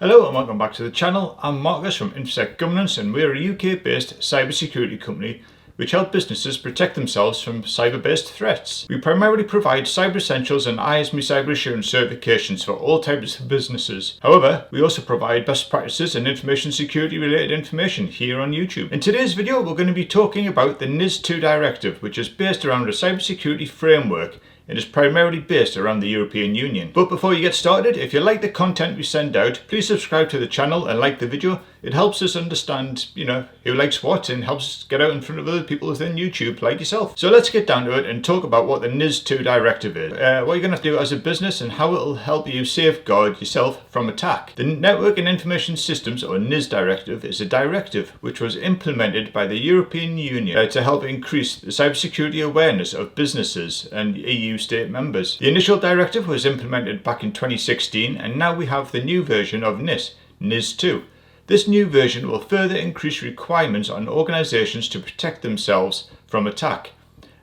Hello and welcome back to the channel. I'm Marcus from InfoSec Governance, and we're a UK-based cybersecurity company which help businesses protect themselves from cyber-based threats. We primarily provide Cyber Essentials and IASME Cyber Assurance certifications for all types of businesses. However, we also provide best practices and information security related information here on YouTube. In today's video, we're going to be talking about the NIS2 Directive, which is based around a cybersecurity framework. It is primarily based around the European Union. But before you get started, if you like the content we send out, please subscribe to the channel and like the video. It helps us understand, who likes what, and helps us get out in front of other people within YouTube like yourself. So let's get down to it and talk about what the NIS2 Directive is, what you're going to have to do as a business, and how it will help you safeguard yourself from attack. The Network and Information Systems, or NIS Directive, is a directive which was implemented by the European Union to help increase the cybersecurity awareness of businesses and EU state members. The initial directive was implemented back in 2016, and now we have the new version of NIS2. This new version will further increase requirements on organisations to protect themselves from attack.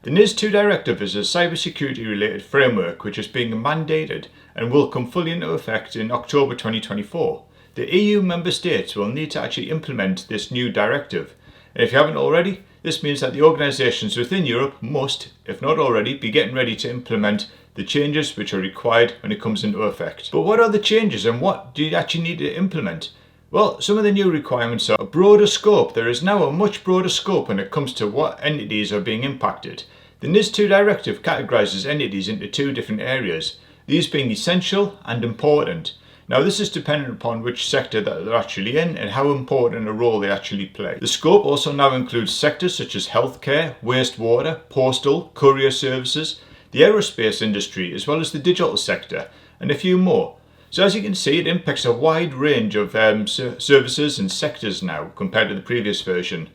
The NIS2 Directive is a cybersecurity related framework which is being mandated and will come fully into effect in October 2024. The EU member states will need to actually implement this new directive. And if you haven't already, this means that the organisations within Europe must, if not already, be getting ready to implement the changes which are required when it comes into effect. But what are the changes and what do you actually need to implement? Well, some of the new requirements are a broader scope. There is now a much broader scope when it comes to what entities are being impacted. The NIS2 Directive categorises entities into two different areas, these being essential and important. Now, this is dependent upon which sector that they're actually in and how important a role they actually play. The scope also now includes sectors such as healthcare, wastewater, postal, courier services, the aerospace industry, as well as the digital sector, and a few more. So as you can see, it impacts a wide range of services and sectors now compared to the previous version.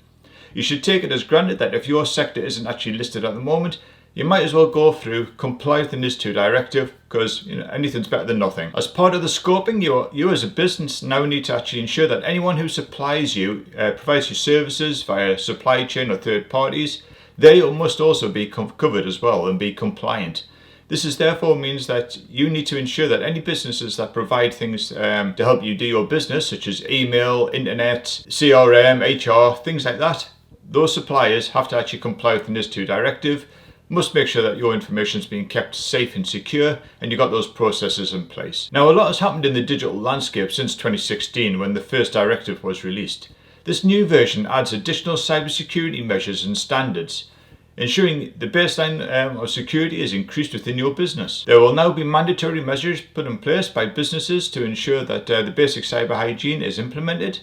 You should take it as granted that if your sector isn't actually listed at the moment, you might as well go through, comply with the NIS2 Directive, because anything's better than nothing. As part of the scoping, you as a business now need to actually ensure that anyone who supplies you, provides you services via supply chain or third parties, they must also be covered as well and be compliant. This is therefore means that you need to ensure that any businesses that provide things to help you do your business, such as email, internet, CRM, HR, things like that, those suppliers have to actually comply with the NIS2 Directive, must make sure that your information is being kept safe and secure, and you've got those processes in place. Now, a lot has happened in the digital landscape since 2016 when the first directive was released. This new version adds additional cybersecurity measures and standards, ensuring the baseline of security is increased within your business. There will now be mandatory measures put in place by businesses to ensure that the basic cyber hygiene is implemented,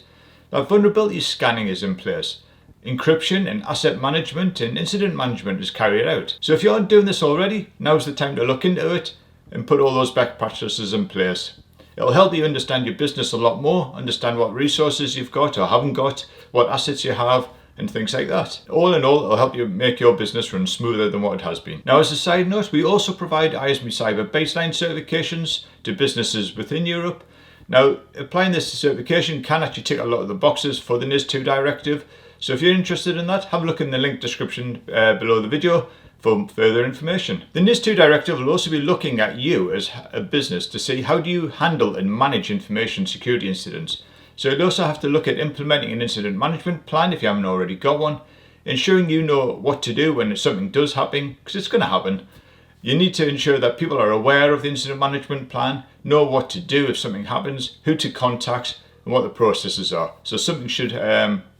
that vulnerability scanning is in place, encryption and asset management and incident management is carried out. So if you aren't doing this already, now's the time to look into it and put all those best practices in place. It'll help you understand your business a lot more, understand what resources you've got or haven't got, what assets you have, and things like that. All in all, it'll help you make your business run smoother than what it has been. Now, as a side note, we also provide IASME Cyber baseline certifications to businesses within Europe. Now, applying this certification can actually tick a lot of the boxes for the NIS2 Directive. So if you're interested in that, have a look in the link description below the video for further information. The NIS2 Directive will also be looking at you as a business to see how do you handle and manage information security incidents. So you'll also have to look at implementing an incident management plan if you haven't already got one, ensuring you know what to do when something does happen, because it's going to happen. You need to ensure that people are aware of the incident management plan, know what to do if something happens, who to contact, and what the processes are. So something should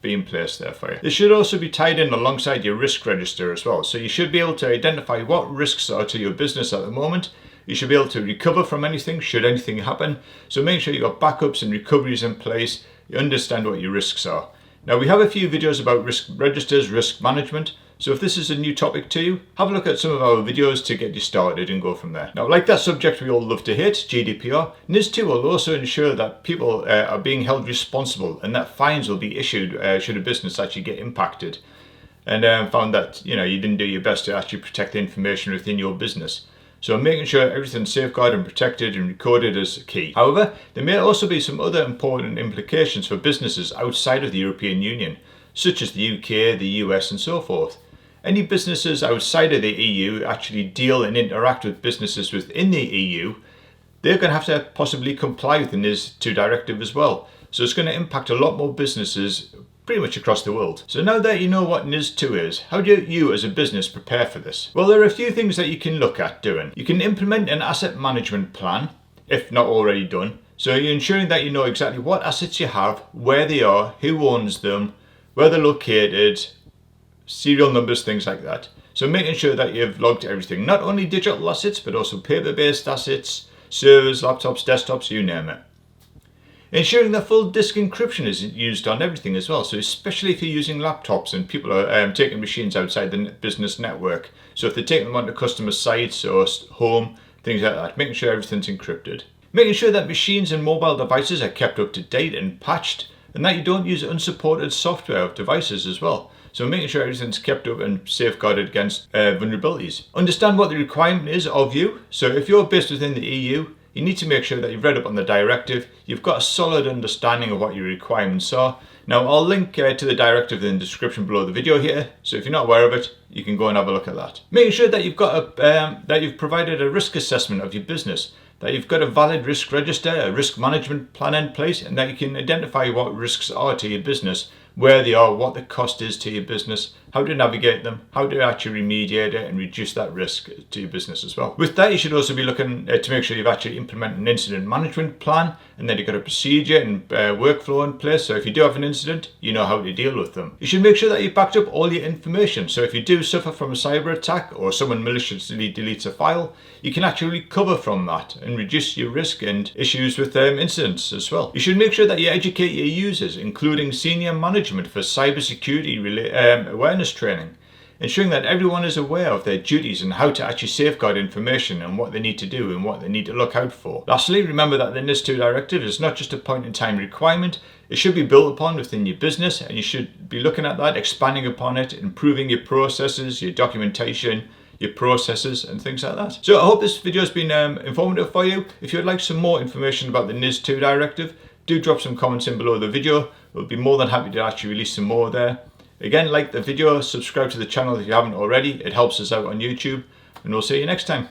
be in place there for you. This should also be tied in alongside your risk register as well. So you should be able to identify what risks are to your business at the moment. You should be able to recover from anything should anything happen. So make sure you've got backups and recoveries in place. You understand what your risks are. Now, we have a few videos about risk registers, risk management. So if this is a new topic to you, have a look at some of our videos to get you started and go from there. Now, like that subject we all love to hate, GDPR, NIS2 will also ensure that people are being held responsible and that fines will be issued should a business actually get impacted and found that you didn't do your best to actually protect the information within your business. So making sure everything's safeguarded and protected and recorded is key. However, there may also be some other important implications for businesses outside of the European Union, such as the UK, the US and so forth. Any businesses outside of the EU actually deal and interact with businesses within the EU they're going to have to possibly comply with the NIS2 Directive as well. So it's going to impact a lot more businesses pretty much across the world. So now that you know what NIS2 is, how do you as a business prepare for this? Well, there are a few things that you can look at doing. You can implement an asset management plan, if not already done. So you're ensuring that you know exactly what assets you have, where they are, who owns them, where they're located, serial numbers, things like that. So making sure that you've logged everything, not only digital assets, but also paper-based assets, servers, laptops, desktops, you name it. Ensuring that full disk encryption is used on everything as well. So especially if you're using laptops and people are taking machines outside the business network. So if they're taking them onto customer sites or home, things like that, making sure everything's encrypted. Making sure that machines and mobile devices are kept up to date and patched, and that you don't use unsupported software of devices as well. So making sure everything's kept up and safeguarded against vulnerabilities. Understand what the requirement is of you. So if you're based within the EU, you need to make sure that you've read up on the directive, you've got a solid understanding of what your requirements are. Now I'll link to the directive in the description below the video here, so if you're not aware of it, you can go and have a look at that. Making sure that you've got that you've provided a risk assessment of your business, that you've got a valid risk register, a risk management plan in place, and that you can identify what risks are to your business, where they are, what the cost is to your business, how to navigate them, how to actually remediate it and reduce that risk to your business as well. With that, you should also be looking to make sure you've actually implemented an incident management plan, and then you've got a procedure and workflow in place. So if you do have an incident, you know how to deal with them. You should make sure that you've backed up all your information. So if you do suffer from a cyber attack or someone maliciously deletes a file, you can actually recover from that and reduce your risk and issues with incidents as well. You should make sure that you educate your users, including senior management, for cybersecurity awareness training, ensuring that everyone is aware of their duties and how to actually safeguard information and what they need to do and what they need to look out for. Lastly, remember that the NIS2 Directive is not just a point-in-time requirement. It should be built upon within your business, and you should be looking at that, expanding upon it, improving your processes, your documentation, your processes and things like that. So I hope this video has been informative for you. If you'd like some more information about the NIS2 Directive, do drop some comments in below the video. We'll be more than happy to actually release some more there. Again, like the video, subscribe to the channel if you haven't already. It helps us out on YouTube, and we'll see you next time.